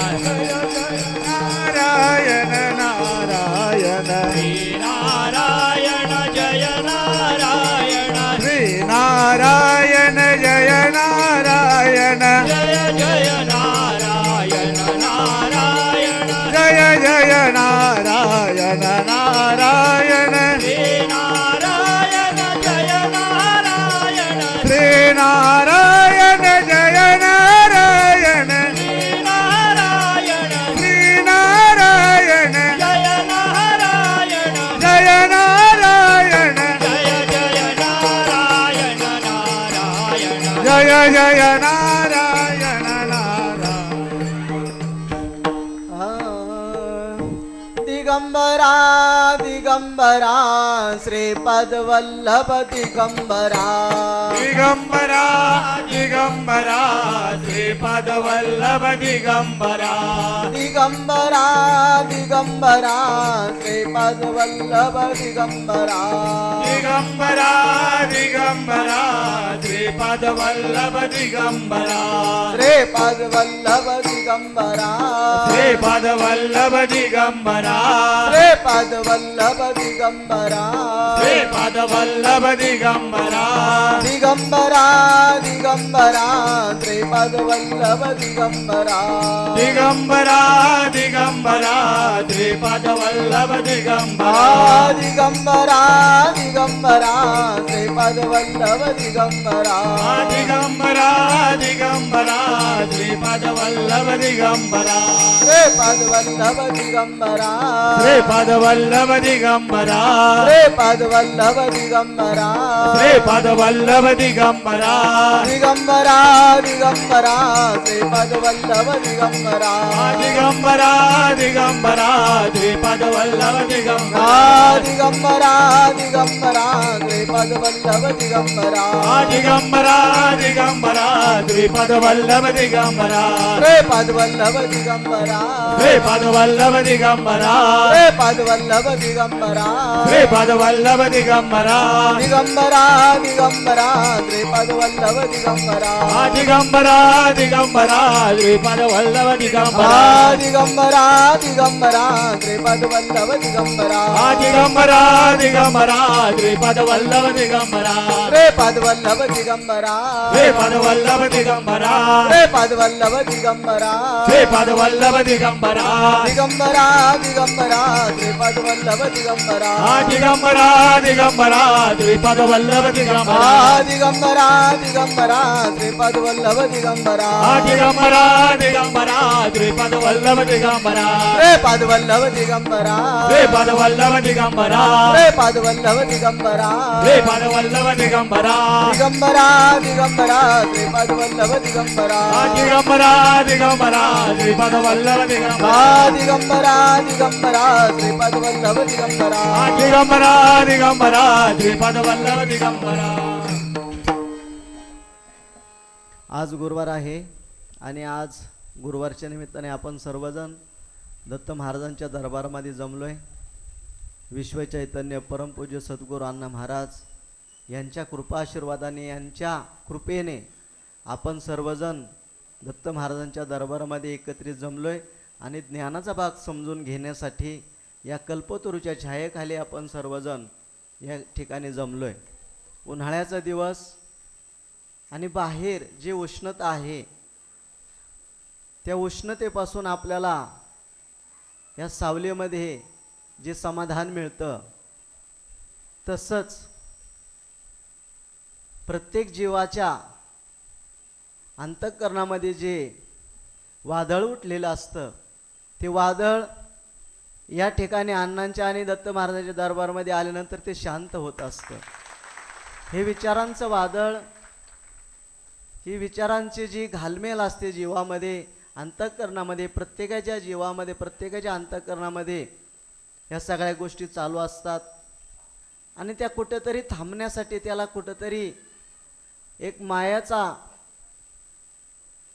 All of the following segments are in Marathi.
नारायण नारायण नारायण जय नारायण श्री नारायण जय नारायण जय जय नारायण नारायण जय जय नारायण नारायण श्री नारायण जय नारायण श्री नारायण जय नारायण श्री नारायण श्री नारायण जय नारायण जय नारायण जय जय नारायण नारायण जय जय नारायण नारायण दिगंबरा दिगंबरा श्रीपद वल्लभ दिगंबरा दिगंबरा दिगंबरा श्रीपद वल्लभ दिगंबरा दिगंबरा दिगंबरा श्रीपद वल्लभ दिगंबरा दिगंबरा दिगंबरा श्रीपद वल्लभ दिगंबरा श्रीपद वल्लभ दिगंबरा श्रीपद वल्लभ दिगंबरा श्रीपद वल्लभ दिगंबरा श्रीपद वल्लभ दिगंबरा दिगंबरा दिगंबरा श्रीपद वल्लभ दिगंबरा दिगंबरा दिगंबरा श्रीपद वल्लभ दिगंबरा दिगंबरा दिगंबरा श्रीपद वल्लभ दिगंबरा दिगंबरा दिगंबरा श्रीपद वल्लभ दिगंबरा श्रीपद वल्लभ दिगंबरा श्रीपद वल्लभ दिगंबरा श्रीपद वल्लभ दिगंबरा श्रीपद वल्लभ दिगंबरा दिगंबरा दिगंबरा श्रीपद वल्लभ दिगंबरा दिगंबरा दिगंबरा श्रीपद वल्लभ दिगंबरा दिगंबरा दिगंबरा श्रीपद वल्लभ दिगंबरा दिगंबरा दिगंबरा श्रीपद वल्लभ दिगंबरा श्रीपद वल्लभ दिगंबरा श्रीपद वल्लभ दिगंबरा श्रीपद वल्लभ दिगंबरा श्रीपद वल्लभ दिगंबरा दिगंबरा दिगंबरा श्रीपद वल्लभ दिगंबरा दिगंबरा दिगंबरा श्रीपद वल्लभ दिगंबरा दिगंबरा दिगंबरा श्रीपद वल्लभ दिगंबरा दिगंबरा दिगंबरा श्रीपद वल्लभ दिगंबरा श्रीपद वल्लभ दिगंबरा श्रीपद वल्लभ दिगंबरा श्रीपद वल्लभ दिगंबरा श्रीपद वल्लभ दिगंबरा दिगंबरा दिगंबरा श्रीपद वल्लभ दिगंबरा दिगंबरा दिगंबरा श्रीपद वल्लभ दिगंबरा दिगंबरा दिगंबरा श्रीपद वल्लभ दिगंबरा दिगंबरा दिगंबरा श्रीपद वल्लभ दिगंबरा श्रीपद वल्लभ दिगंबरा श्रीपद वल्लभ दिगंबरा श्रीपद वल्लभ दिगंबरा श्रीपद वल्लभ दिगंबरा दिगंबरा दिगंबरा श्रीपद वल्लभ दिगंबरा दिगंबरा दिगंबरा श्रीपद वल्लभ दिगंबरा दिगंबरा दिगंबरा श्रीपद वल्लभ दिगंबरा दिगंबरा दिगंबरा श्रीपद वल्लभ दिगंबरा. आज गुरुवार आहे आणि आज गुरुवारच्या निमित्ताने आपण सर्वजण दत्त महाराजांच्या दरबारामध्ये जमलोय. विश्व चैतन्य परमपूज्य सद्गुरू अण्णा महाराज यांच्या कृपा आशीर्वादाने यांच्या कृपेने आपण सर्वजण दत्त महाराजांच्या दरबारामध्ये एकत्रित जमलोय आणि ज्ञानाचा भाग समजून घेण्यासाठी या कल्पतरूच्या छायेखाली आपण सर्वजण या ठिकाणी जमलोय. उन्हाळ्याचा दिवस आणि बाहेर जे उष्णता आहे त्या उष्णतेपासून आपल्याला या सावलीमध्ये जे समाधान मिळतं तसंच प्रत्येक जीवाच्या अंतःकरणामध्ये जे वादळ उठलेलं असतं ते वादळ या ठिकाणी अण्णांच्या आणि दत्त महाराजांच्या दरबारमध्ये आल्यानंतर ते शांत होत असतं. हे विचारांचं वादळ, ही विचारांची जी घालमेल असते जीवामध्ये, अंतःकरणामध्ये, प्रत्येकाच्या जीवामध्ये, प्रत्येकाच्या अंतःकरणामध्ये या सगळ्या गोष्टी चालू असतात आणि त्या कुठेतरी थांबण्यासाठी त्याला कुठेतरी एक मायाचा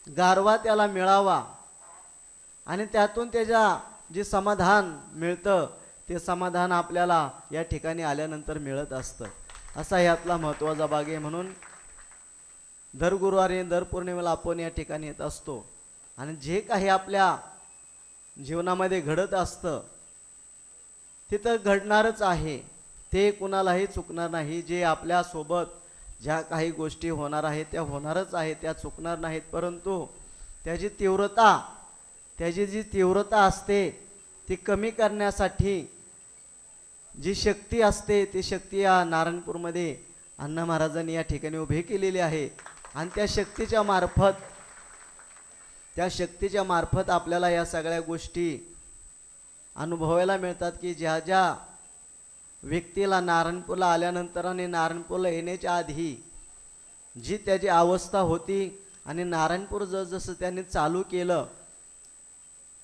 गारवा त्याला मिळावा आणि त्यातून त्याच्या जे समाधान मिळतं ते समाधान आपल्याला या ठिकाणी आल्यानंतर मिळत असतं. असा यातला महत्त्वाचा भाग आहे. म्हणून दर गुरुवारी दर पौर्णिमेला आपण या ठिकाणी येत असतो आणि जे काही आपल्या जीवनामध्ये घडत असतं तिथं घडणारच आहे, ते कुणालाही चुकणार नाही. जे आपल्यासोबत ज्या काही गोष्टी होणार आहेत त्या होणारच आहेत, त्या चुकणार नाहीत. परंतु त्याची जी तीव्रता असते ती कमी करण्यासाठी जी शक्ती असते ती शक्ती या नारायणपूरमध्ये अण्णा महाराजांनी या ठिकाणी उभी केलेली आहे. आणि त्या शक्तीच्या मार्फत आपल्याला या सगळ्या गोष्टी अनुभवायला मिळतात की ज्या ज्या व्यक्तीला नारायणपूरला आल्यानंतर आणि नारायणपूरला येण्याच्या आधी जी त्याची अवस्था होती आणि नारायणपूर जसं त्यांनी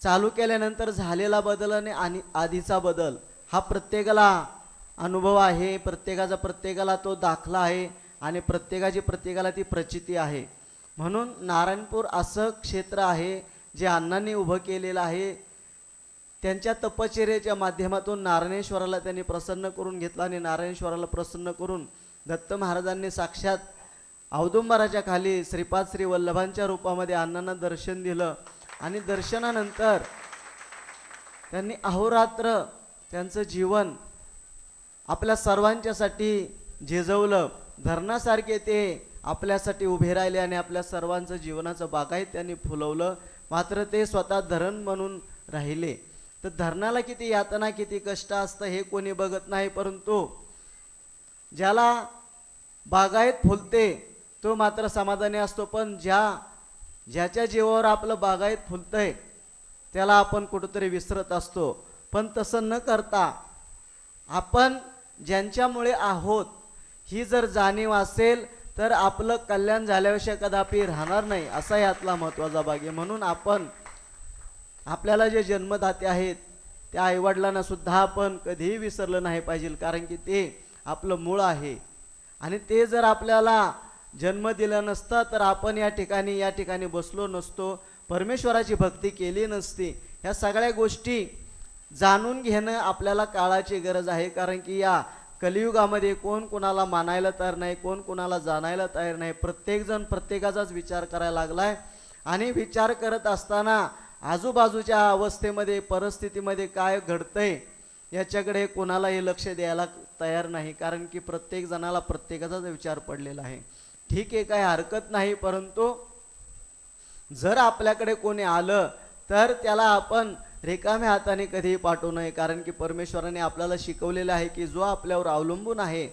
चालू केल्यानंतर झालेला बदल आणि आधीचा बदल हा प्रत्येकाला अनुभव आहे, प्रत्येकाला तो दाखला आहे आणि प्रत्येकाला ती प्रचिती आहे. म्हणून नारायणपूर असं क्षेत्र आहे जे अण्णांनी उभं केलेलं आहे. त्यांच्या तपश्चर्येच्या माध्यमातून नारायणेश्वराला त्यांनी प्रसन्न करून घेतला आणि नारायणेश्वराला प्रसन्न करून दत्त महाराजांनी साक्षात औदुंबराच्या खाली श्रीपाद श्री वल्लभांच्या रूपामध्ये अण्णांना दर्शन दिलं. आणि दर्शनानंतर त्यांनी अहोरात्र त्यांचं जीवन आपल्या सर्वांच्यासाठी झिजवलं. धरणासारखे ते आपल्यासाठी उभे राहिले आणि आपल्या सर्वांचं जीवनाचं बागायत त्यांनी फुलवलं. मात्र ते स्वतः धरण म्हणून राहिले. तर धरणाला किती यातना किती कष्ट असतं हे कोणी बघत नाही, परंतु ज्याला बागायत फुलते तो मात्र समाधानी असतो. पण ज्याच्या जीवावर आपलं बागायत फुलतंय त्याला आपण कुठंतरी विसरत असतो. पण तसं न करता आपण ज्यांच्यामुळे आहोत ही जर जाणीव असेल तर आपलं कल्याण झाल्याविषयी कदापि राहणार नाही, असा यातला महत्त्वाचा भाग आहे. म्हणून आपल्याला जे जन्मदाते आहेत त्या आईवडिलांना सुद्धा आपण कधीही विसरलं नाही पाहिजे, कारण की ते आपलं मूळ आहे. आणि ते जर आपल्याला जन्म दिला नसता तर आपण या ठिकाणी बसलो नसतो, परमेश्वराची भक्ती केली नसती. ह्या सगळ्या गोष्टी जाणून घेणं आपल्याला काळाची गरज आहे. कारण की या कलियुगामध्ये कोण कोणाला मानायला तयार नाही, कोण कोणाला जाणायला तयार नाही. प्रत्येकजण प्रत्येकाचाच विचार करायला लागलाय. आणि विचार करत असताना आजूबाजूच्या अवस्थेमध्ये परिस्थितीमध्ये काय घडतंय याच्याकडे कोणालाही लक्ष द्यायला तयार नाही, कारण की प्रत्येक जणाला प्रत्येकाचाच विचार पडलेला आहे. ठीक आहे, काही हरकत नाही, परंतु जर आपल्याकडे कोणी आलं तर त्याला आपण रिकाम्या हाताने कधीही पाठवू नये. कारण की परमेश्वराने आपल्याला शिकवलेलं आहे की जो आपल्यावर अवलंबून आहे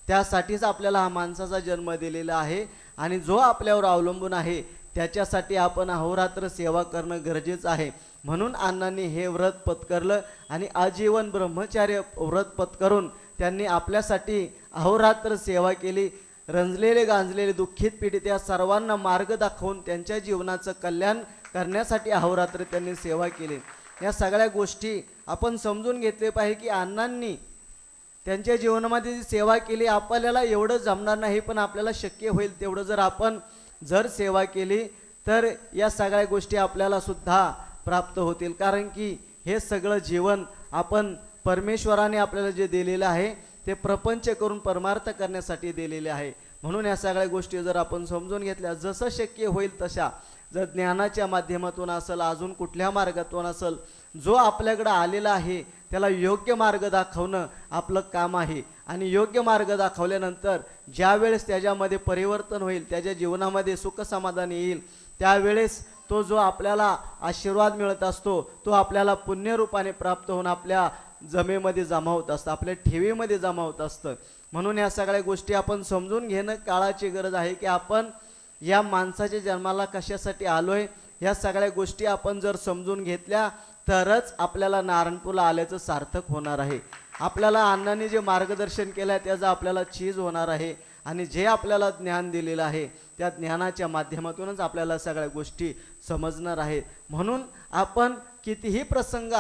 त्यासाठीच आपल्याला हा माणसाचा जन्म दिलेला आहे. आणि जो आपल्यावर अवलंबून आहे त्याच्यासाठी आपण अहोरात्र सेवा करणं गरजेचं आहे. म्हणून अण्णांनी हे व्रत पत्करलं आणि आजीवन ब्रह्मचार्य व्रत पत्करून त्यांनी आपल्यासाठी अहोरात्र सेवा केली. रंजलेले गांजलेले दुःखित पीडित या सर्वांना मार्ग दाखवून त्यांच्या जीवनाचं कल्याण करण्यासाठी अहोरात्र त्यांनी सेवा केली. या सगळ्या गोष्टी आपण समजून घेतले पाहिजे की अण्णांनी त्यांच्या जीवनामध्ये जी सेवा केली आपल्याला एवढं जमणार नाही, पण आपल्याला शक्य होईल तेवढं जर आपण सेवा केली तर या सगळ्या गोष्टी आपल्याला सुद्धा प्राप्त होतील. कारण की हे सगळं जीवन आपण परमेश्वराने आपल्याला जे दिलेलं आहे ते प्रपंच करून परमार्थ करण्यासाठी दिलेले आहे. म्हणून या सगळ्या गोष्टी जर आपण समजून घेतल्या, जसं शक्य होईल तशा, जर ज्ञानाच्या माध्यमातून असेल, अजून कुठल्या मार्गातून असेल, जो आपल्याकडे आलेला आहे त्याला योग्य मार्ग दाखवणं आपलं काम आहे. आणि योग्य मार्ग दाखवल्यानंतर ज्या वेळेस त्याच्यामध्ये परिवर्तन होईल, त्याच्या जीवनामध्ये सुख समाधान येईल, त्यावेळेस तो जो आपल्याला आशीर्वाद मिळत असतो तो आपल्याला पुण्यरूपाने प्राप्त होऊन आपल्या जमेमध्ये जमा होत असतं, आपल्या ठेवीमध्ये जमा होत असतं. म्हणून या सगळ्या गोष्टी आपण समजून घेणं काळाची गरज आहे की आपण या माणसाच्या जन्माला कशासाठी आलोय. या सगळ्या गोष्टी आपण जर समजून घेतल्या तरच आपल्याला नारायणपूरला आल्याचं सार्थक होणार आहे. आपल्याला अण्णांनी जे मार्गदर्शन केलं आहे त्याचा आपल्याला चीज होणार आहे. आणि जे आपल्याला ज्ञान दिलेलं आहे त्या ज्ञानाच्या माध्यमातूनच आपल्याला सगळ्या गोष्टी समजणार आहेत. म्हणून आपण कितीही प्रसंग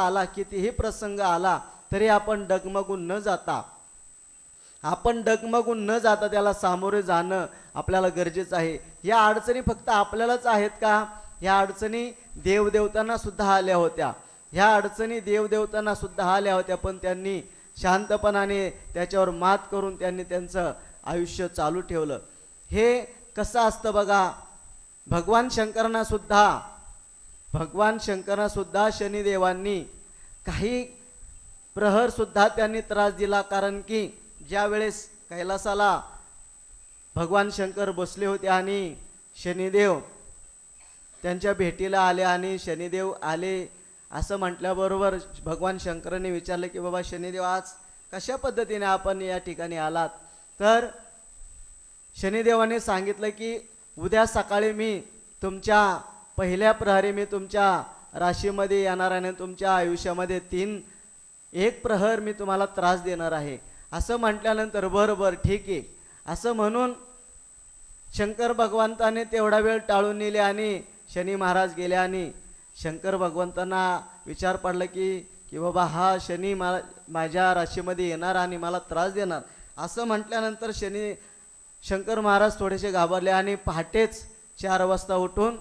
आला तरी आपण डगमगून न जाता त्याला सामोरे जाणं आपल्याला गरजेचं आहे. या अडचणी फक्त आपल्यालाच आहेत का? या अडचणी देवदेवतांना सुद्धा आल्या होत्या, पण त्यांनी शांतपणाने त्याच्यावर मात करून त्यांनी त्यांचं आयुष्य चालू ठेवलं. हे कसं असतं बघा, भगवान शंकरांना सुद्धा भगवान शंकरांना सुद्धा शनिदेवांनी काही प्रहर सुद्धा त्यांनी त्रास दिला, कारण की ज्या वेळेस कैलासाला भगवान शंकर बसले होते आणि शनिदेव त्यांच्या भेटीला आले आणि शनिदेव आले असं म्हटल्याबरोबर भगवान शंकरांनी विचारलं की बाबा शनिदेव आज कशा पद्धतीने आपण या ठिकाणी आलात. तर शनिदेवाने सांगितलं की उद्या सकाळी मी तुमच्या पहिल्या प्रहरी मी तुमच्या राशीमध्ये येणार आणि तुमच्या आयुष्यामध्ये एक प्रहर मी तुम्हाला त्रास देणार आहे. असं म्हटल्यानंतर बरं ठीक आहे असं म्हणून शंकर भगवंताने तेवढा वेळ टाळून नेले आणि शनी महाराज गेले आणि शंकर भगवंतांना विचार पडला की बाबा हा शनी माझ्या राशीमध्ये येणार आणि मला त्रास देणार. असं म्हटल्यानंतर शंकर महाराज थोडेसे घाबरले आणि पहाटेच 4 वाजता उठून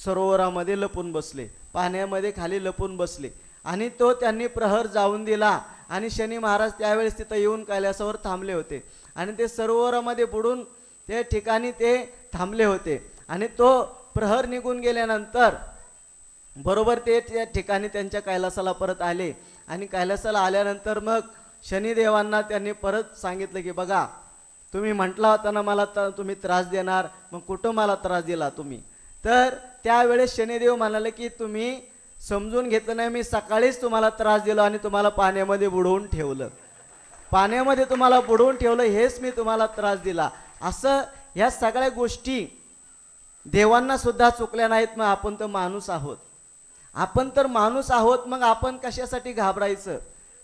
सरोवरामध्ये लपून बसले, पाण्यामध्ये खाली लपून बसले आणि तो त्यांनी प्रहर जाऊन दिला आणि शनी महाराज त्यावेळेस तिथं येऊन कैलासावर थांबले होते आणि ते सरोवरामध्ये बुडून ते ठिकाणी ते थांबले होते आणि तो प्रहर निघून गेल्यानंतर बरोबर ते त्या ठिकाणी त्यांच्या कैलासाला परत आले आणि कैलासाला आल्यानंतर मग शनिदेवांना त्यांनी परत सांगितलं की बघा तुम्ही म्हटला होता ना मला तुम्ही त्रास देणार, मग कुठं मला त्रास दिला तुम्ही. तर त्यावेळेस शनिदेव म्हणाले की तुम्ही समजून घेतलं नाही, मी सकाळीच तुम्हाला त्रास दिला आणि तुम्हाला पाण्यामध्ये बुडवून ठेवलं, पाण्यामध्ये तुम्हाला बुडवून ठेवलं, हेच मी तुम्हाला त्रास दिला. असं ह्या सगळ्या गोष्टी देवांना सुद्धा चुकल्या नाहीत. मग आपण तर माणूस आहोत, आपण तर माणूस आहोत, मग आपण कशासाठी घाबरायचं,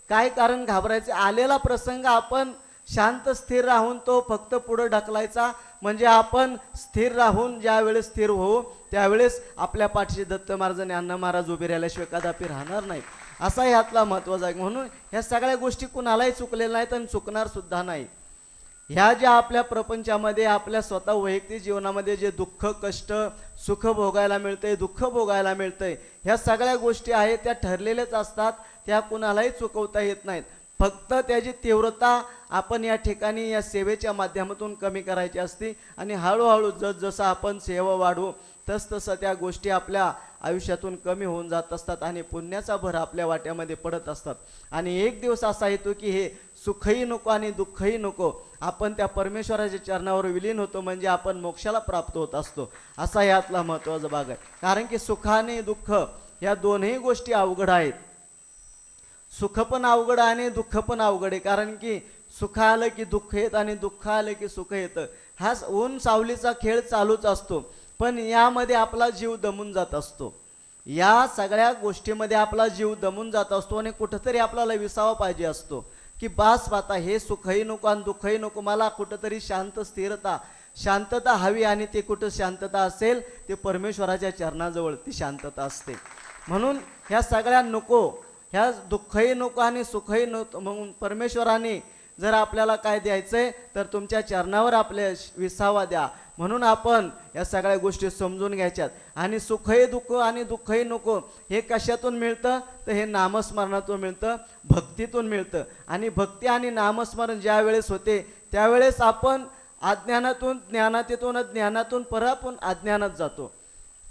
काय कारण घाबरायचं. आलेला प्रसंग आपण शांत स्थिर राहून तो फक्त पुढे ढकलायचा, म्हणजे आपण स्थिर राहून ज्या वेळेस स्थिर होऊ त्यावेळेस आपल्या पाठीशी दत्त महाराज आणि अण्णा महाराज उभे राहिल्याशिवाय कदापि राहणार नाहीत. असा यातला महत्त्वाचा आहे. म्हणून ह्या सगळ्या गोष्टी कुणालाही चुकलेल्या नाहीत आणि चुकणार सुद्धा नाही. ह्या ज्या आपल्या प्रपंचामध्ये आपल्या स्वतः वैयक्तिक जीवनामध्ये जे दुःख कष्ट सुख भोगायला मिळतंय, दुःख भोगायला मिळतंय, ह्या सगळ्या गोष्टी आहेत त्या ठरलेल्याच असतात, त्या कुणालाही चुकवता येत नाहीत. फक्त त्याची तीव्रता आपण या ठिकाणी या सेवेच्या माध्यमातून कमी करायची असते आणि हळूहळू जसं आपण सेवा वाढवू तसतसं त्या गोष्टी आपल्या आयुष्यातून कमी होऊन जात असतात आणि पुण्याचा भर आपल्या वाट्यामध्ये पडत असतात. आणि एक दिवस असा येतो की हे सुखही नको आणि दुःखही नको, आपण त्या परमेश्वराच्या चरणावर विलीन होतो, म्हणजे आपण मोक्षाला प्राप्त होत असतो. असा यातला महत्त्वाचा भाग आहे. कारण की सुख आणि दुःख या दोन्ही गोष्टी अवघड आहेत. सुख पण अवघड आहे आणि दुःख पण अवघड आहे. कारण की सुख आलं की दुःख येतं आणि दुःख आलं की सुख येतं. हा ऊन सावलीचा खेळ चालूच असतो, पण यामध्ये आपला जीव दमून जात असतो. या सगळ्या गोष्टीमध्ये आपला जीव दमून जात असतो आणि कुठंतरी आपल्याला विसावा पाहिजे असतो की बास आता हे सुखही नको आणि दुःखही नको, मला कुठंतरी शांतता हवी. आणि ते कुठं शांतता असेल ते परमेश्वराच्या चरणाजवळ ती शांतता असते. म्हणून ह्या सगळ्या नको, ह्या दुःखही नको आणि सुखही नको, म्हणून परमेश्वराने जर आपल्याला काय द्यायचंय तर तुमच्या चरणावर आपल्या विसावा द्या. म्हणून आपण या सगळ्या गोष्टी समजून घ्यायच्यात. आणि सुखही दुःख आणि दुःखही नको हे कशातून मिळतं तर हे नामस्मरणातून मिळतं, भक्तीतून मिळतं. आणि भक्ती आणि नामस्मरण ज्या वेळेस होते त्यावेळेस आपण अज्ञानातून ज्ञानात येतो आणि ज्ञानातून परत आपण अज्ञानात जातो.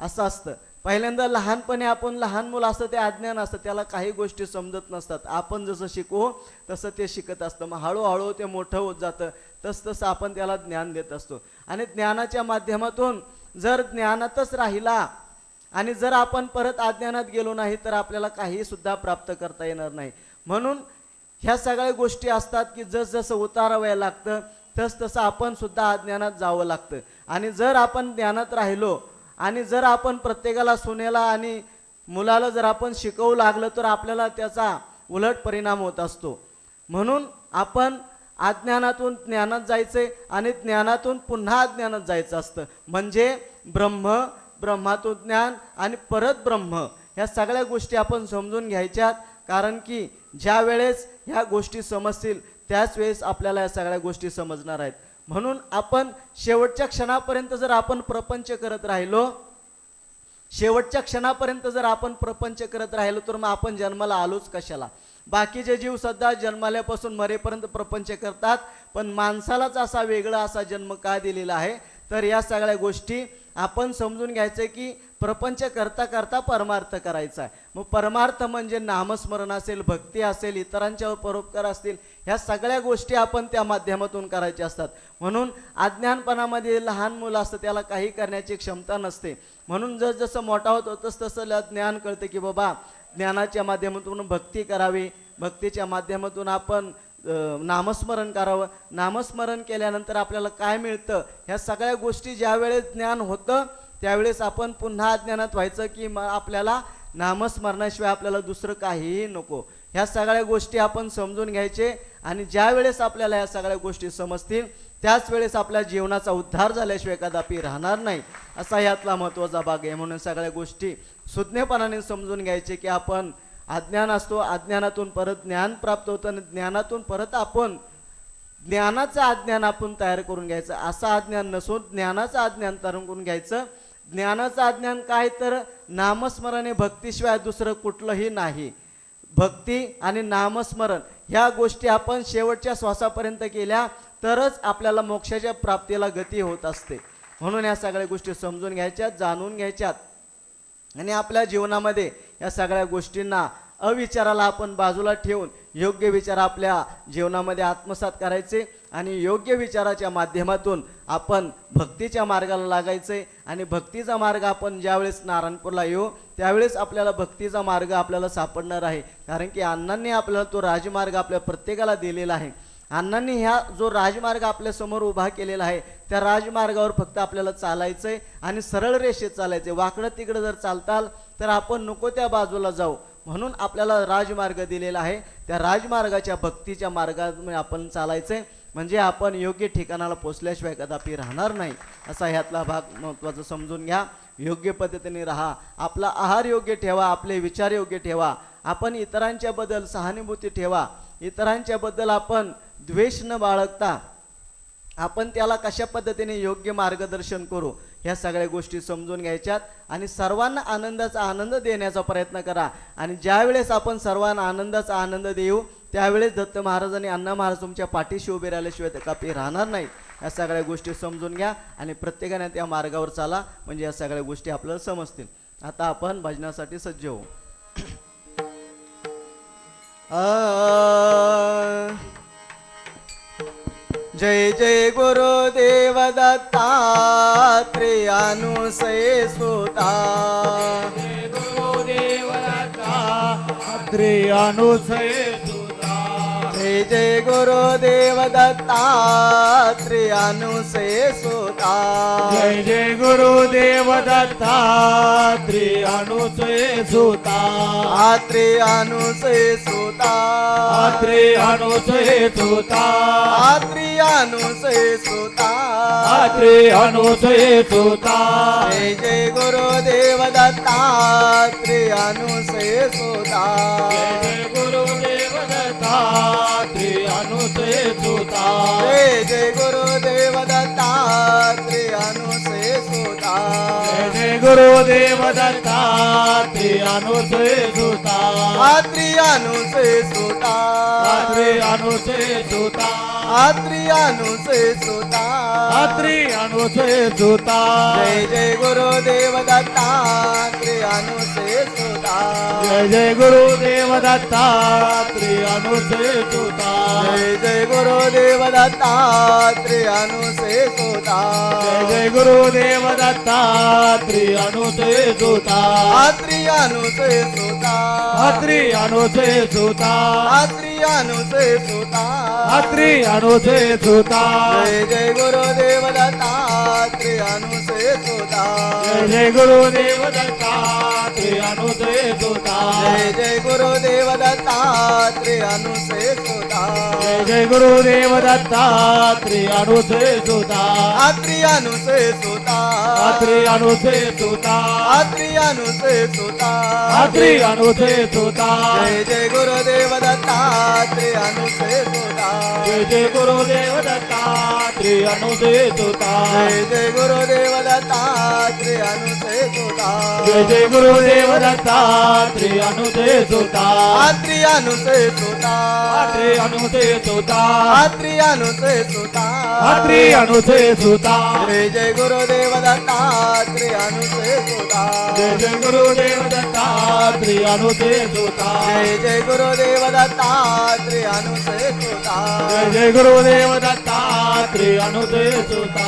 असं असतं. पहिल्यांदा लहानपणी आपण लहान मुलं असतं ते अज्ञान असतं, त्याला काही गोष्टी समजत नसतात. आपण जसं शिकवू तसं ते शिकत असतं. मग हळूहळू ते मोठं होत जातं, तसं आपण त्याला ज्ञान देत असतो. आणि ज्ञानाच्या माध्यमातून जर ज्ञानातच राहिला आणि जर आपण परत अज्ञानात गेलो नाही तर आपल्याला काही सुद्धा प्राप्त करता येणार नाही. म्हणून ह्या सगळ्या गोष्टी असतात की जसं उतारावं लागतं तसं आपण सुद्धा अज्ञानात जावं लागतं. आणि जर आपण ज्ञानात राहिलो आणि जर आपण प्रत्येकाला सुनेला आणि मुलाला जर आपण शिकवू लागलं तर आपल्याला त्याचा उलट परिणाम होत असतो. म्हणून आपण अज्ञानातून ज्ञानात जायचंय आणि ज्ञानातून पुन्हा अज्ञानात जायचं असतं. म्हणजे ब्रह्मातून ज्ञान आणि परत ब्रह्म, ह्या सगळ्या गोष्टी आपण समजून घ्यायच्यात. कारण की ज्या वेळेस ह्या गोष्टी समजतील त्याच वेळेस आपल्याला या सगळ्या गोष्टी समजणार आहेत. म्हणून आपण शेवटच्या क्षणापर्यंत जर आपण प्रपंच करत राहिलो, शेवटच्या क्षणापर्यंत जर आपण प्रपंच करत राहिलो तर मग आपण जन्माला आलोच कशाला. बाकीचे जीव सध्या जन्माल्यापासून मरेपर्यंत प्रपंच करतात, पण माणसालाच असा वेगळा असा जन्म का दिलेला आहे तर या सगळ्या गोष्टी आपण समजून घ्यायचं की प्रपंच करता करता परमार्थ करायचा आहे. मग परमार्थ म्हणजे नामस्मरण असेल, भक्ती असेल, इतरांच्यावर परोपकार असतील, ह्या सगळ्या गोष्टी आपण त्या माध्यमातून करायच्या असतात. म्हणून अज्ञानपणामध्ये लहान मुलं असतं, त्याला काही करण्याची क्षमता नसते. म्हणून जसं मोठा होतो तसं ज्ञान कळतं की बाबा ज्ञानाच्या माध्यमातून भक्ती करावी, भक्तीच्या माध्यमातून आपण नामस्मरण करावं. नामस्मरण केल्यानंतर आपल्याला काय मिळतं, ह्या सगळ्या गोष्टी ज्या वेळेस ज्ञान होतं त्यावेळेस आपण पुन्हा अज्ञानात व्हायचं की आपल्याला नामस्मरणाशिवाय आपल्याला दुसरं काहीही नको. ह्या सगळ्या गोष्टी आपण समजून घ्यायचे आणि ज्या वेळेस आपल्याला ह्या सगळ्या गोष्टी समजतील त्याच वेळेस आपल्या जीवनाचा उद्धार झाल्याशिवाय कदापि राहणार नाही, असा यातला महत्त्वाचा भाग आहे. म्हणून सगळ्या गोष्टी सुज्ञपणाने समजून घ्यायचे की आपण अज्ञान असतो, अज्ञानातून परत ज्ञान प्राप्त होतं आणि ज्ञानातून परत आपण ज्ञानाचं अज्ञान आपण तयार करून घ्यायचं. असं अज्ञान नसून ज्ञानाचं अज्ञान तयार करून घ्यायचं. ज्ञानाचं अज्ञान काय, तर नामस्मरण हे भक्तीशिवाय दुसरं कुठलंही नाही. भक्ती आणि नामस्मरण ह्या गोष्टी आपण शेवटच्या श्वासापर्यंत केल्या तरच आपल्याला मोक्षाच्या प्राप्तीला गती होत असते. म्हणून या सगळ्या गोष्टी समजून घ्यायच्यात, जाणून घ्यायच्यात आणि आपल्या जीवनामध्ये या सगळ्या गोष्टींना अविचाराला आपण बाजूला ठेवून योग्य विचार आपल्या जीवनामध्ये आत्मसात करायचे आणि योग्य विचाराच्या माध्यमातून आपण भक्तीच्या मार्गाला लागायचे. आणि भक्तीचा मार्ग आपण ज्यावेळेस नारायणपूरला येऊ त्यावेळेस आपल्याला भक्तीचा मार्ग आपल्याला सापडणार आहे. कारण की अण्णांनी आपल्याला तो राजमार्ग आपल्या प्रत्येकाला दिलेला आहे. अण्णांनी ह्या जो राजमार्ग आपल्यासमोर उभा केलेला आहे त्या राजमार्गावर फक्त आपल्याला चालायचं आहे आणि सरळ रेषेत चालायचं आहे. वाकडं तिकडं जर चालताल तर आपण नको त्या बाजूला जाऊ. म्हणून आपल्याला राजमार्ग दिलेला आहे, त्या राजमार्गाच्या भक्तीच्या मार्गामध्ये आपण चालायचं आहे. म्हणजे आपण योग्य ठिकाणाला पोचल्याशिवाय कदापि राहणार नाही, असा ह्यातला भाग महत्त्वाचा समजून घ्या. योग्य पद्धतीने राहा, आपला आहार योग्य ठेवा, आपले विचार योग्य ठेवा, आपण इतरांच्याबद्दल सहानुभूती ठेवा, इतरांच्याबद्दल आपण द्वेष न बाळगता आपण त्याला कशा पद्धतीने योग्य मार्गदर्शन करू, ह्या सगळ्या गोष्टी समजून घ्यायच्यात आणि सर्वांना आनंदाचा आनंद देण्याचा प्रयत्न करा. आणि ज्यावेळेस आपण सर्वांना आनंदाचा आनंद देऊ त्यावेळेस दत्त महाराज आणि अण्णा महाराज तुमच्या पाठीशी उभे राहिल्याशिवाय ते कापी राहणार नाही. या सगळ्या गोष्टी समजून घ्या आणि प्रत्येकाने त्या मार्गावर चाला, म्हणजे या सगळ्या गोष्टी आपल्याला समजतील. आता आपण भजनासाठी सज्ज होऊ. जय जय गुरुदेव दत्तात्रेयानुसये सुता, गुरुदेव दत्तात्रेयानुसये सुता, जय जय गुरुदेव दत्तात्रेयानुसये सुता, जय जय गुरुदेव दत्तात्रेयानुसये सुता, आत्रेयानुसये सुता, आत्रेयानुसये सुता, आत्रेयानुसये सुता, आत्रेयानुसये सुता, जय जय गुरुदेव दत्तात्रेयानुसये सुता, जय जय गुरुदेव दत्तात्रेयानुसये सुता, जय जय गुरुदेव दत्तात्रेयानुसये सुता, जय जय गुरुदेव दत्तात्रेयानुसये सुता, आत्रेयानुसये सुता, आत्रेयानुसये सुता, आत्रेयानुसये सुता, आत्रेयानुसये सुता, जय जय गुरुदेव दत्तात्रेयानुसये सुता, जय जय गुरुदेव दत्तात्रेयानुसये सुता, जय जय गुरुदेव दत्तात्रेयानुसये सुता, जय जय गुरुदेव दत्तात्रेयानुसये सुता, आत्रेयानुसये सुता, आत्रेयानुसये सुता, आत्रेयानुसये सुता, आत्रेयानुसये सुता, जय जय गुरुदेव दत्तात्रेयानुसये सुता, जय जय गुरुदेव दत्तात्रेयानुसये सुता, जय जय गुरुदेव दत्तात्रेयानुसये सुता, जय जय गुरुदेव दत्तात्रेयानुसये सुता, आत्रेयानुसये सुता, आत्रेयानुसये सुता, आत्रेयानुसये सुता, रात्री अनुसेत होता जय जय गुरुदेव दत्तात्रेय अनुसेत होता जय जय गुरुदेव दत्तात्रेय अनुसेत होता जय जय गुरुदेव दत्तात्रेय अनुसेत होता जय जय गुरुदेव दत्तात्रेय अनुसेत होता रात्री अनुसेत होता रात्री अनुसेत होता रात्री अनुसेत होता रात्री अनुसेत होता जय जय गुरुदेव दत्तात्रेय अनुसेत होता जय जय गुरुदेव दत्तात्रेय अनुसेत होता जय जय गुरुदेव दत्तात्रेय अनुसेत होता जय जय गुरुदेव दत्तात्रेय अनुसेत होता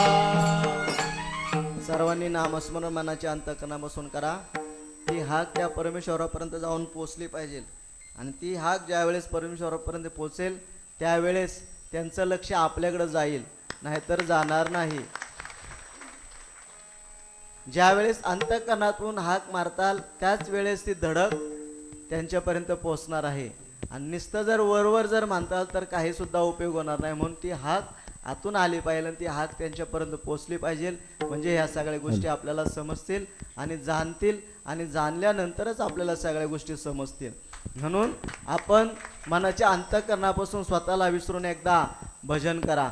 सर्वांनी नामस्मरण मनाचे अंतःकरणापासून करा. ती हाक त्या परमेश्वरापर्यंत जाऊन पोचली पाहिजे आणि ती हाक ज्यावेळेस परमेश्वरापर्यंत पोचेल त्यावेळेस त्यांचं लक्ष आपल्याकडे जाईल, नाहीतर जाणार नाही. ज्यावेळेस अंतःकरणातून हाक मारताल त्याच वेळेस ती धडक त्यांच्यापर्यंत पोचणार आहे. आणि नुसतं जर वरवर जर मानताल तर काही सुद्धा उपयोग होणार नाही. म्हणून ती हाक आतून आली पाहिजे आणि ती हाक त्यांच्यापर्यंत पोचली पाहिजे. म्हणजे ह्या सगळ्या गोष्टी आपल्याला समजतील आणि जाणतील आणि जाणल्यानंतरच आपल्याला सगळ्या गोष्टी समजतील. म्हणून आपण मनाच्या अंतःकरणापासून स्वतःला विसरून एकदा भजन करा.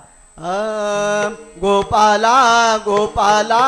गोपाला गोपाला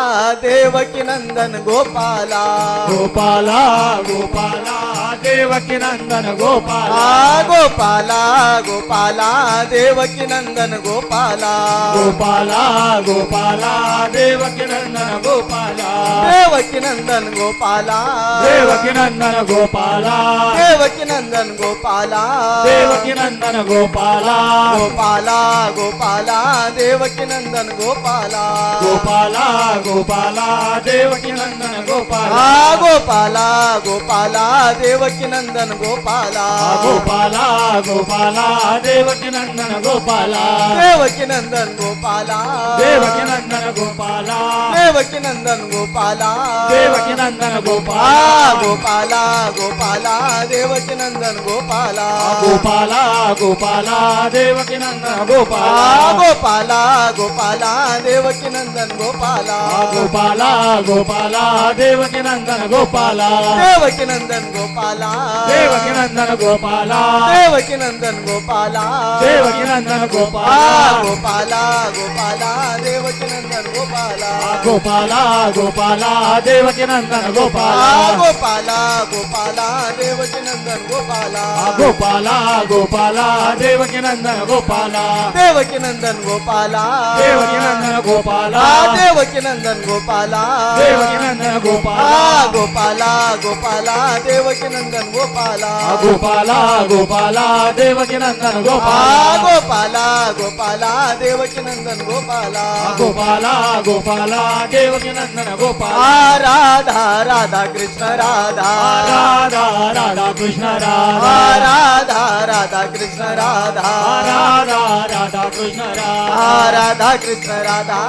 देवकी नंदन गोपाला गोपाला गोपाला देवकी नंदन गोपाला गोपाला गोपाला देवकी नंदन गोपाला गोपाला गोपाला देवकी नंदन गोपाला देवकी नंदन गोपाला देवकी नंदन गोपाला देवकी नंदन गोपाला देवकी नंदन गोपाला गोपाला गोपाला देवकी नंदन गोपाला गोपाला गोपाला देवकी नंदन गोपाला गोपाला गोपाला देवकी नंदन गोपाला गोपाला गोपाला देवकी नंदन गोपाला देवकी नंदन गोपाला देवकी नंदन गोपाला देवकी नंदन गोपाला देवकी नंदन गोपाला गोपाला गोपाला देवकी नंदन गोपाला गोपाला गोपाला देवकी नंदन गोपाला गोपाला गोपाला देवकी नंदन गोपाला गोपाला गोपाला देवकी नंदन गोपाला देवकी नंदन गोपाला देवकी नंदन गोपाला देवकी नंदन गोपाला देवकी नंदन गोपाला गोपाला गोपाला देवकी नंदन गोपाला गोपाला गोपाला देवकी नंदन गोपाला गोपाला गोपाला देवकी नंदन गोपाला गोपाला गोपाला देवकी नंदन गोपाला देवकी नंदन गोपाला देवकी नंदन गोपाला देवकी नंदन गोपाला देवकी नंदन गोपाला गोपाला गोपाला देवकी नंदन गोपाला गोपाला गोपाला देवकी नंदन गोपाला गोपाला गोपाला देवकी नंदन गोपाला गोपाला गोपाला देवकी नंदन गोपाला राधा राधा कृष्ण राधा राधा राधा कृष्ण राधा राधा राधा कृष्ण राधा राधा राधा कृष्ण राधा राधा कृष्ण राधा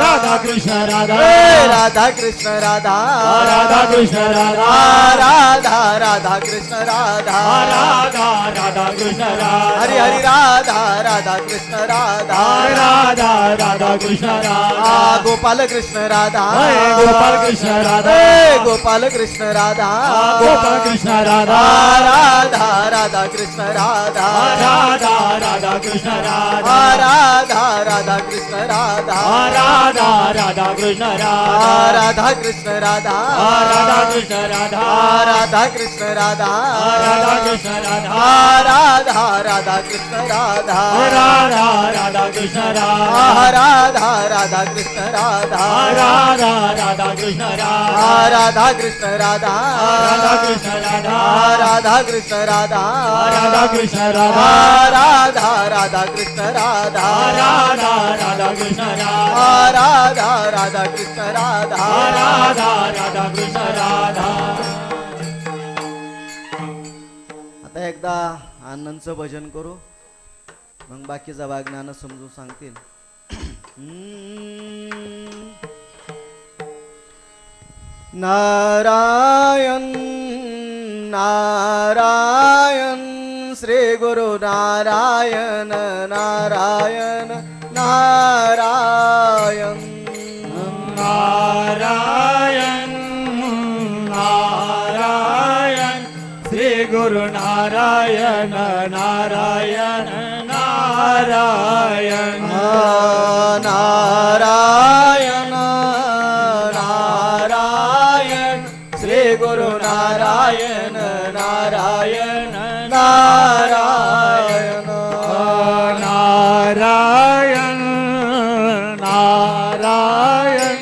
राधा कृष्ण राधा राधा कृष्ण राधा राधा कृष्ण राधा राधा राधा कृष्ण राधा राधा राधा कृष्ण राधा हरि हरि राधा राधा कृष्ण राधा राधा राधा कृष्ण राधा गोपाल कृष्ण राधा गोपाल कृष्ण राधा गोपाल कृष्ण राधा गोपाल कृष्ण राधा राधा राधा कृष्ण राधा राधा राधा कृष्ण राधा राधा राधा कृष्ण राधा राधा राधा कृष्ण राधा राधा कृष्ण राधा राधा कृष्ण राधा राधा कृष्ण राधा राधा कृष्ण राधा राधा राधा कृष्ण राधा राधा राधा कृष्ण राधा राधा राधा कृष्ण राधा राधा राधा कृष्ण राधा राधा कृष्ण राधा राधा कृष्ण राधा राधा कृष्ण राधा राधा कृष्ण राधा राधा राधा कृष्ण राधा राधा राधा कृष्ण राधा राधा राधा कृष्ण राधा राधा राधा कृष्ण राधा. आता एकदा आनंदचं भजन करू, मग बाकीचा भाग ज्ञान समजून सांगतील. नारायण नारायण श्री गुरु नारायण नारायण नारायण नारायण नारायण गुरु नारायण नारायण नारायण नारायण नारायण श्री गुरु नारायण नारायण नारायण नारायण नारायण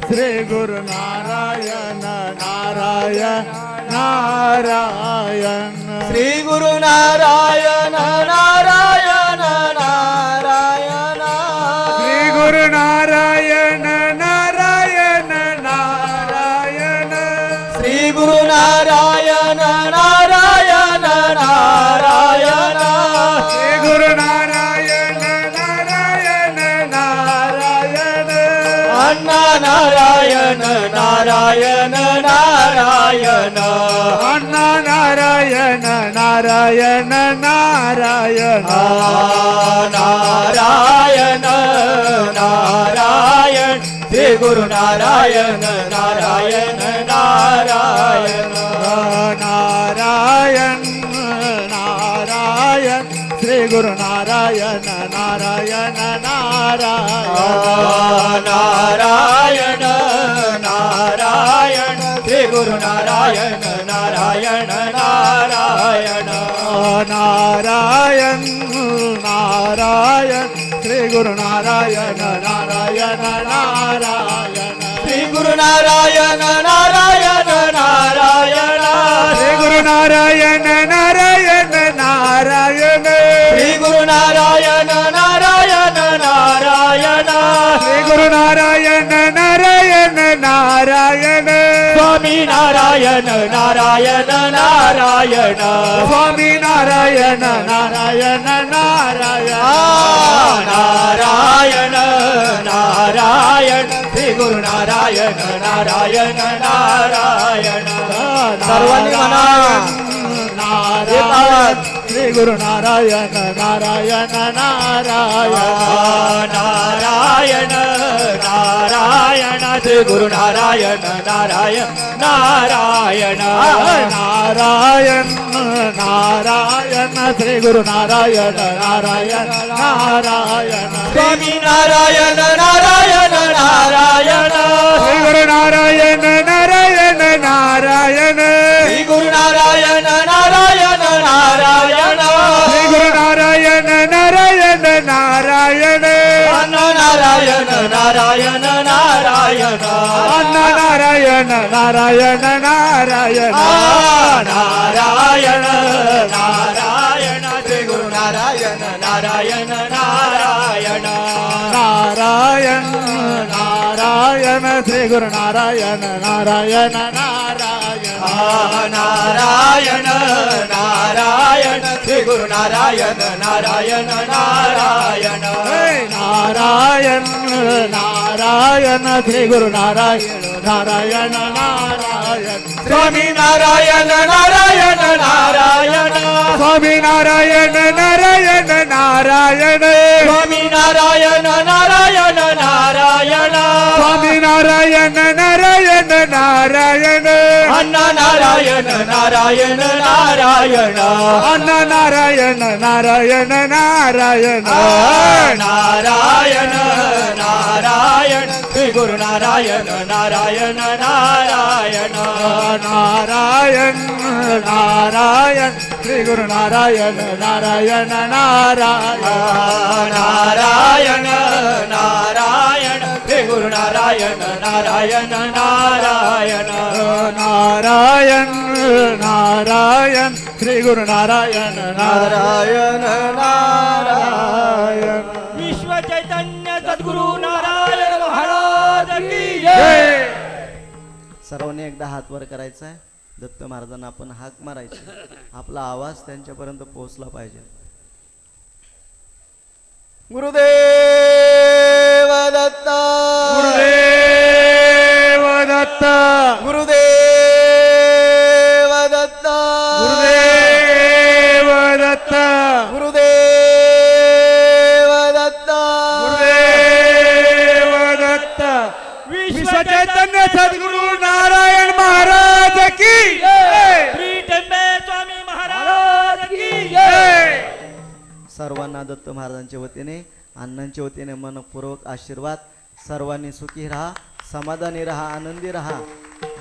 श्री गुरु नारायण नारायण नारायण श्री गुरु नारायण नारायण नारायण श्री गुरु नारायण नारायण नारायण श्री गुरु नारायण नारायण नारायण श्री गुरु नारायण नारायण नारायण अण्णा नारायण नारायण नारायण अण्णा नारायण नारायण नारायण नारायण नारायण श्री गुरु नारायण नारायण नारायण नारायण नारायण श्री गुरु नारायण नारायण नारायण नारायण नारायण श्री गुरु नारायण नारायण नारायण नारायण नारायण श्री गुरु नारायण नारायण नारायण श्री गुरु नारायण नारायण नारायण श्री गुरु नारायण नारायण नारायण श्री गुरु नारायण नारायण नारायण श्री गुरु नारायण नारायण नारायण स्वामी नारायण नारायण नारायण स्वामी नारायण नारायण नारायण नारायण नारायण श्री गुरु नारायण नारायण नारायण सर्वांनी म्हणा नारायण श्री गुरु नारायण नारायण नारायण नारायण नारायण श्री गुरु नारायण नारायण नारायण नारायण नारायण श्री गुरु नारायण नारायण नारायण स्वामी नारायण नारायण नारायण श्री गुरु नारायण नारायण नारायण श्री गुरु नारायण नारायण नारायण श्री गुरु नारायण नारायण नारायण अण्णा नारायण नारायण नारायण अण्णा नारायण नारायण नारायण नारायण नारायण श्री गुरु नारायण नारायण नारायण नारायण नारायण श्री गुरु नारायण नारायण नारायण नारायण नारायण श्री गुरु नारायण नारायण नारायण नारायण नारायण श्री गुरु नारायण नारायण नारायण स्वामी नारायण नारायण नारायण स्वामी नारायण नारायण नारायण स्वामी नारायण नारायण नारायण स्वामी नारायण नारायण नारायण अण्णा नारायण नारायण नारायण अण्णा नारायण नारायण नारायण नारायण नारायण श्री गुरु नारायण नारायण नारायण नारायण नारायण श्री गुरु नारायण नारायण नारायण नारायण नारायण श्री गुरु नारायण नारायण नारायण नारायण नारायण श्री गुरु नारायण नारायण नारायण विश्व चैतन्य सद्गुरु नारायण महाराज की जय. सर्वांनी एकदा हात वर करायचा आहे. दत्त महाराजांना आपण हाक मारायची. आपला आवाज त्यांच्यापर्यंत पोहोचला पाहिजे. गुरुदेव दत्त गुरुदेव दत्त गुरुदेव दत्त गुरुदेव दत्त गुरुदेव दत्त गुरुदेव दत्त विश्व चैतन्य सद्गुरु नारायण महाराज की जय. श्री टेंबे स्वामी महाराज सर्वांना दत्त महाराजांच्या वतीने अण्णांच्या वतीने मनपूर्वक आशीर्वाद. सर्वांनी सुखी राहा, समाधानी राहा, आनंदी राहा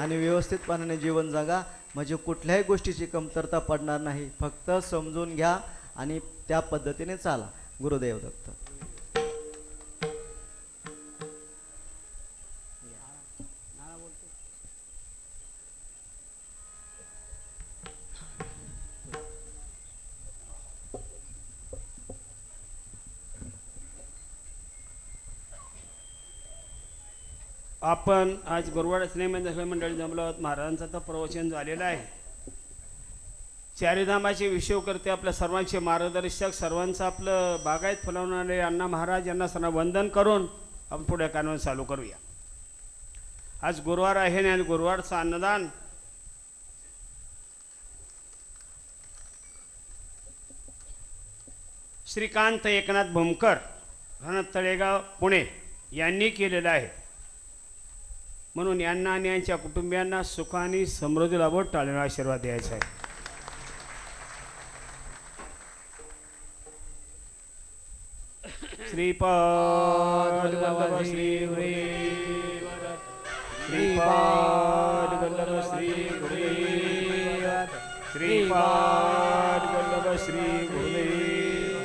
आणि व्यवस्थितपणाने जीवन जगा. म्हणजे कुठल्याही गोष्टीची कमतरता पडणार नाही. फक्त समजून घ्या आणि त्या पद्धतीने चाला. गुरुदेव दत्त. आपण आज गुरुवार स्नेहमंदिर सगळे मंडळी जमलो आहोत. महाराजांचं तर प्रवचन झालेलं आहे. चारिधामाचे विश्वकर्ते आपल्या सर्वांचे मार्गदर्शक, सर्वांचं आपलं बागायत फुलवणारे अण्णा महाराज यांना सर्व वंदन करून आपण पुढे कानून चालू करूया. आज गुरुवार आहे आणि गुरुवारचं अन्नदान श्रीकांत एकनाथ भूमकर राहणार तळेगाव पुणे यांनी केलेलं आहे. म्हणून यांना आणि यांच्या कुटुंबियांना सुख आणि समृद्धी लाभो टाळलेला आशीर्वाद द्यायचा आहे. श्रीपाद वल्लभ श्री गुरुदेव, श्रीपाद वल्लभ श्री गुरुदेव, श्रीपाद वल्लभ श्री गुरुदेव,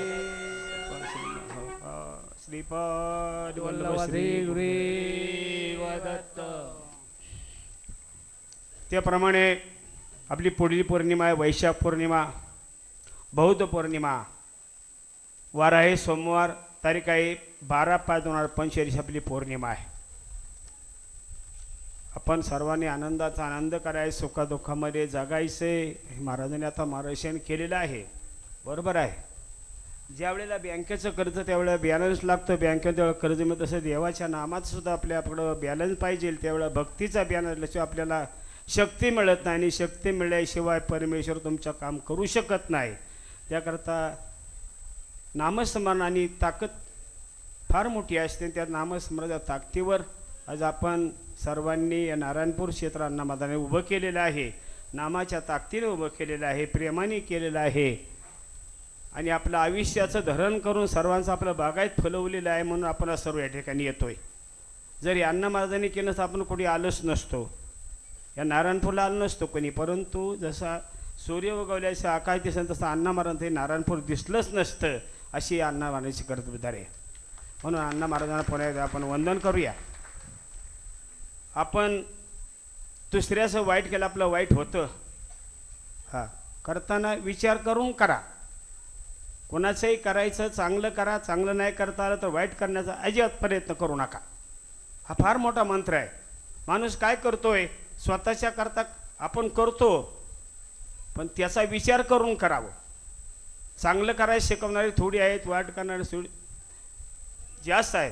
श्रीपाद वल्लभ श्री गुरुदेव दत्त. त्याप्रमाणे आपली पुढील पौर्णिमा आहे वैशाख पौर्णिमा, बौद्ध पौर्णिमा. वार आहे सोमवार, तारीख आहे 12/5/2025 आपली पौर्णिमा आहे. आपण सर्वांनी आनंदाचा आनंद करायचा, सुखादुःखामध्ये जगायचे. महाराजांनी आता मार्गदर्शन केलेलं आहे, बरोबर आहे. ज्या वेळेला बँकेचं कर्ज त्यावेळेला बॅलन्स लागतं, बँकेत त्यावेळेला कर्ज मिळतं. तसं देवाच्या नामात सुद्धा आपल्याकडं बॅलन्स पाहिजे. त्यावेळेला भक्तीचा बॅलन्स असल्याशिवाय आपल्याला शक्ती मिळत नाही आणि शक्ती मिळाल्याशिवाय परमेश्वर तुमचं काम करू शकत नाही. त्याकरता नामस्मरणाची ताकद फार मोठी असते. त्या नामस्मरणाच्या ताकदीवर आज आपण सर्वांनी या नारायणपूर क्षेत्रांना मदाने उभं केलेलं आहे. नामाच्या ताकदीने उभं केलेलं आहे, प्रेमाने केलेलं आहे आणि आपलं आयुष्याचं धरण करून सर्वांचं आपलं बागायत फुलवलेलं आहे. म्हणून आपण सर्व या ठिकाणी येतोय. जर यांना महाराजांनी केलं तर आपण कोणी आलोच नसतो, या नारायणपूरला आलो नसतो कोणी. परंतु जसा सूर्य उगवल्याचं आकाश दिसेल तसं अण्णा महाराज हे नारायणपूर दिसलंच नसतं, अशी अण्णा महाराजांची कर्तव्यदार आहे. म्हणून अण्णा महाराजांना पुन्हा एकदा आपण वंदन करूया. आपण दुसऱ्याचं वाईट केलं, आपलं वाईट होतं. हां, करताना विचार करून करा. कोणाचंही करायचं, चांगलं करा. चांगलं नाही करता आलं तर वाईट करण्याचा अजिबात प्रयत्न करू नका. हा फार मोठा मंत्र आहे. माणूस काय करतोय, स्वतःच्या करता आपण करतो, पण त्याचा विचार करून करावं. चांगलं करायला शिकवणारी थोडी आहेत, वाईट करणारी थोडी जास्त आहेत.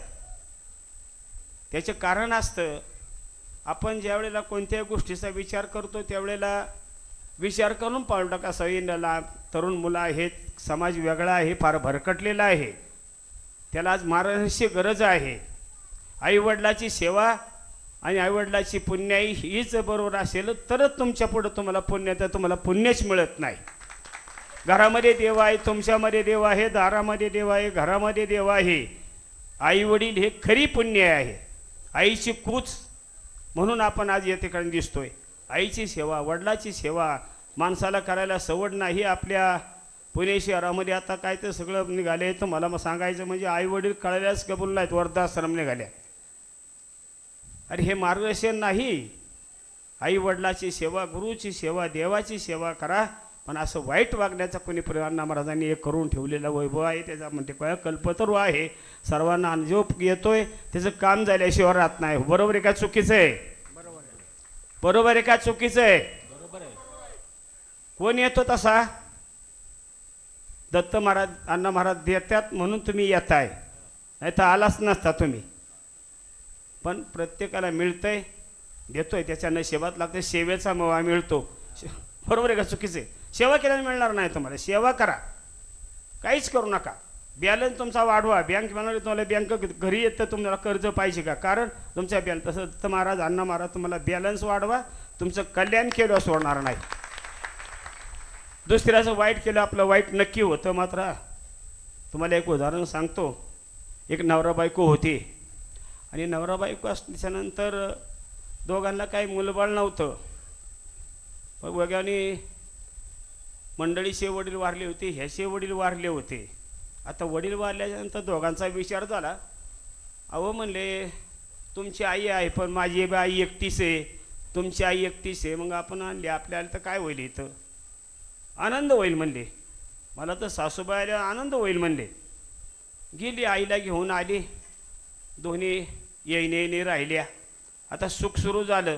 त्याचे कारण असतं, आपण ज्या वेळेला कोणत्याही गोष्टीचा विचार करतो त्यावेळेला विचार करून पाऊल टाका. सवयीला तरुण मुलं आहेत, समाज वेगळा आहे, फार भरकटलेला आहे. त्याला आज मार्गदर्शनाची गरज आहे. आईवडिलाची सेवा आणि आईवडिलाची पुण्याई हीच बरोबर असेल तरच तुमच्या पुढं तुम्हाला पुण्य, तर तुम्हाला पुण्यच मिळत नाही. घरामध्ये देव आहे, तुमच्यामध्ये देव आहे, दारामध्ये देव आहे, घरामध्ये देव आहे. आईवडील हे खरी पुण्य आहे. आईची कूच म्हणून आपण आज या ठिकाणी दिसतोय. आईची सेवा, वडिलाची सेवा माणसाला करायला सवड नाही. आपल्या पुणे शहरामध्ये आता काय तर सगळं निघाले. तर मला सांगायचं म्हणजे आईवडील कळल्याच कबूल नाहीत, वृद्धाश्रम निघाल्या. अरे हे मार्गदर्शन नाही. आई वडिलाची सेवा, गुरुची सेवा, देवाची सेवा करा. पण असं वाईट वागण्याचा कोणी अण्णा महाराजांनी एक करून ठेवलेला वैभव आहे. त्याचा म्हणते काय कल्पतरू आहे. सर्वांना जो येतोय त्याचं काम झाल्याशिवाय राहत नाही. बरोबर आहे का चुकीचं आहे? बरोबर आहे का चुकीचं आहे? बरोबर आहे. कोण येतो तसा? दत्त महाराज, अण्णा महाराज देतात म्हणून तुम्ही येताय, नाही तर आलाच नसता तुम्ही. पण प्रत्येकाला मिळतंय, देतोय, त्याच्या नशिबात लागते. सेवेचा मोहा मिळतो. बरोबर आहे का चुकीचे? सेवा केल्याने मिळणार नाही तुम्हाला. सेवा करा, काहीच करू नका. बॅलन्स तुमचा वाढवा. बँक म्हणाले तुम्हाला बँक घरी येतं, तुम्हाला कर्ज पाहिजे का? कारण तुमच्या बॅलन्स, तसं दत्त महाराज, अण्णा महाराज तुम्हाला बॅलन्स वाढवा, तुमचं कल्याण केलं सोडणार नाही. दुसऱ्याचं वाईट केलं, आपलं वाईट नक्की होतं. मात्र तुम्हाला एक उदाहरण सांगतो. एक नवरा बायको होती आणि नवरा बायको असल्याच्यानंतर दोघांना काही मुलबाळ नव्हतं. पण वगैरे मंडळीचे वडील वारले होते, ह्याचे वडील वारले होते. आता वडील वारल्यानंतर दोघांचा विचार झाला. अहो म्हणले तुमची आई आहे पण माझी आई एकटीच आहे, तुमची आई एकटीच आहे, मग आपण आणली आपल्याला तर काय होईल, इथं आनंद होईल म्हणले. मला तर सासूबाईला आनंद होईल म्हणले. गेली आईला घेऊन आली, दोन्ही येणे राहिल्या. आता सुख सुरू झालं.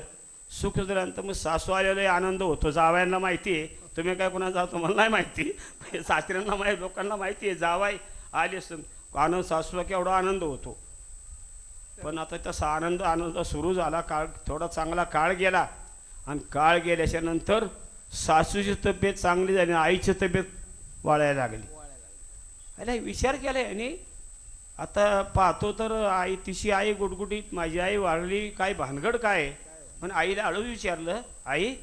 सुख झाल्यानंतर मग सासू आलेला आनंद होतो. जावयांना माहिती आहे, तुम्ही काय कोणा जातो मला नाही माहिती, सासऱ्यांना माहिती, लोकांना माहिती आहे जावाई आले आनंद, सासूला केवढा आनंद होतो. पण आता तसा आनंद सुरू झाला. काळ थोडा चांगला काळ गेला आणि काळ गेल्याच्या नंतर सासूची तब्येत चांगली झाली, आईची तब्येत वाळायला लागली. अरे विचार केला आणि आता पाहतो तर आई, तिची आई गुडगुडीत, माझी आई वाढली, काय भानगड काय. पण आईला हळूच विचारलं, आई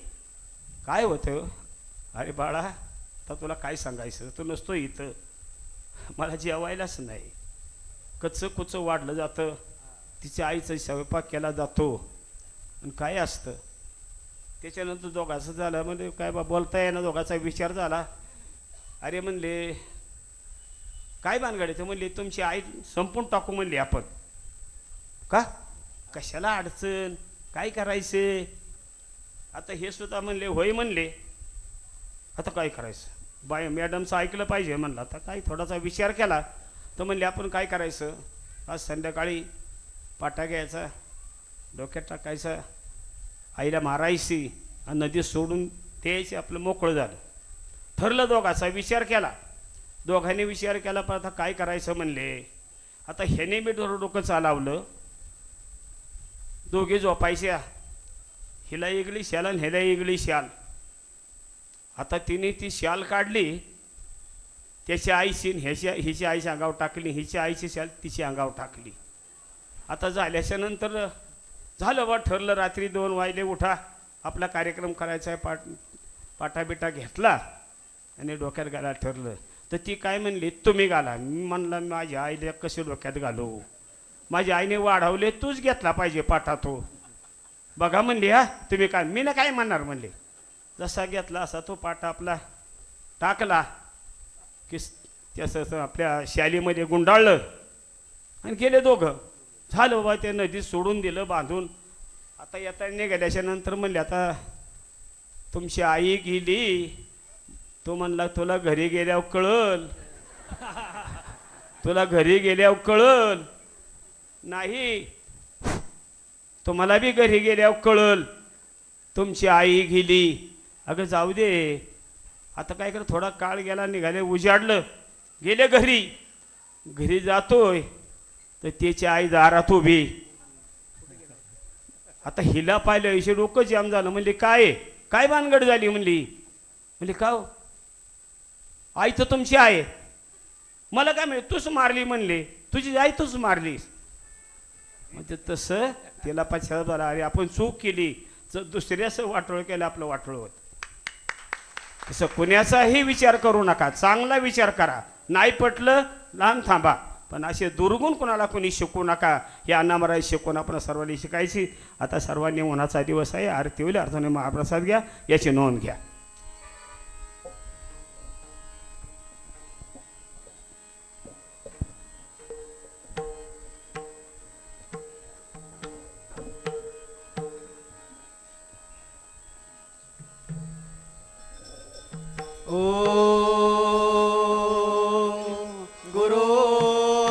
काय होतं. अरे बाळा आता तुला काय सांगायचं, तू नसतो इथं, मला जेवायलाच नाही, कच्चं कुचं वाढलं जातं, तिच्या आईचा स्वयंपाक केला जातो आणि काय असतं. त्याच्यानंतर दोघांचं झालं म्हणजे काय बा बोलता येणं, दोघांचा विचार झाला. अरे म्हणले काय भानगडायचं. म्हणले तुमची आई संपून टाकू म्हणले आपण. का कशाला अडचण, काय करायचे. आता हे सुद्धा म्हणले होय म्हणले. आता काय करायचं, मॅडमचं ऐकलं पाहिजे म्हणलं. आता काय थोडासा विचार केला तर म्हणले आपण काय करायचं, आज संध्याकाळी पाटा घ्यायचा, डोक्यात टाकायचा, आईला मारायची आणि नदीत सोडून द्यायची, आपलं मोकळं झालं. ठरलं. दोघांचा विचार केला, दोघांनी विचार केला. पण आता काय करायचं म्हणले. आता ह्याने मी डोकं चालवलं, दोघे झोपायच्या, हिला इगली शाल आणि ह्याला इगली शाल. आता तिने ती शाल काढली, त्याच्या आईची हिची आईच्या अंगावर टाकली, हिची आईची शाल तिची अंगावर टाकली. आता झाल्याच्या नंतर झालं बा, ठरलं. रात्री 2 वाजले, उठा आपला कार्यक्रम करायचा आहे. पाटाबिटा घेतला आणि डोक्यात घाला ठरलं. तर ती काय म्हणली, तुम्ही घाला. मी म्हणला माझ्या आईला कसे डोक्यात घालू, माझ्या आईने वाढवले, तूच घेतला पाहिजे पाटा तो. बघा म्हणली, हा तुम्ही काय, मी ना काय म्हणणार म्हणले. जसा घेतला असा तो पाटा आपला टाकला की त्याचं आपल्या शालीमध्ये गुंडाळलं आणि गेले दोघं. झालं बाबा, ते नदीत सोडून दिलं बांधून. आता येताना गेल्याच्या नंतर म्हणले आता तुमची आई गेली. तो म्हणला तुला घरी गेल्यावर कळल, तुला घरी गेल्यावर कळल. नाही, तुम्हाला बी घरी गेल्यावर कळल, तुमची आई गेली. अगं जाऊ दे, आता काय कर. थोडा काळ गेला, निघाले, उजाडलं, गेले घरी. घरी जातोय तर त्याची आई दारात उभी. आता हिला पाहिलं, हिचे डोकं जाम झालं. म्हणली काय भानगड झाली म्हणली. म्हणली का हो, आई तर तुमची आहे. मला काय म्हणले, तूच मारली म्हणले, तुझी आई तूच मारलीस. म्हणजे तसं तिला पश्चाताप झाला. अरे आपण चूक केली, जर दुसऱ्याचं वाटोळ केलं आपलं वाटोळ होत. तसं कुणाचाही विचार करू नका, चांगला विचार करा. नाही पटलं लांब थांबा, पण असे दुर्गुण कोणाला कोणी शिकू नका. हे अण्णामहाराज शिकवून आपण सर्वांनी शिकायची. आता सर्वांनी उन्हाचा दिवस आहे, आरती होईल, अर्थाने महाप्रसाद घ्या, याची नोंद घ्या. ओम गुरुर्ब्रह्मा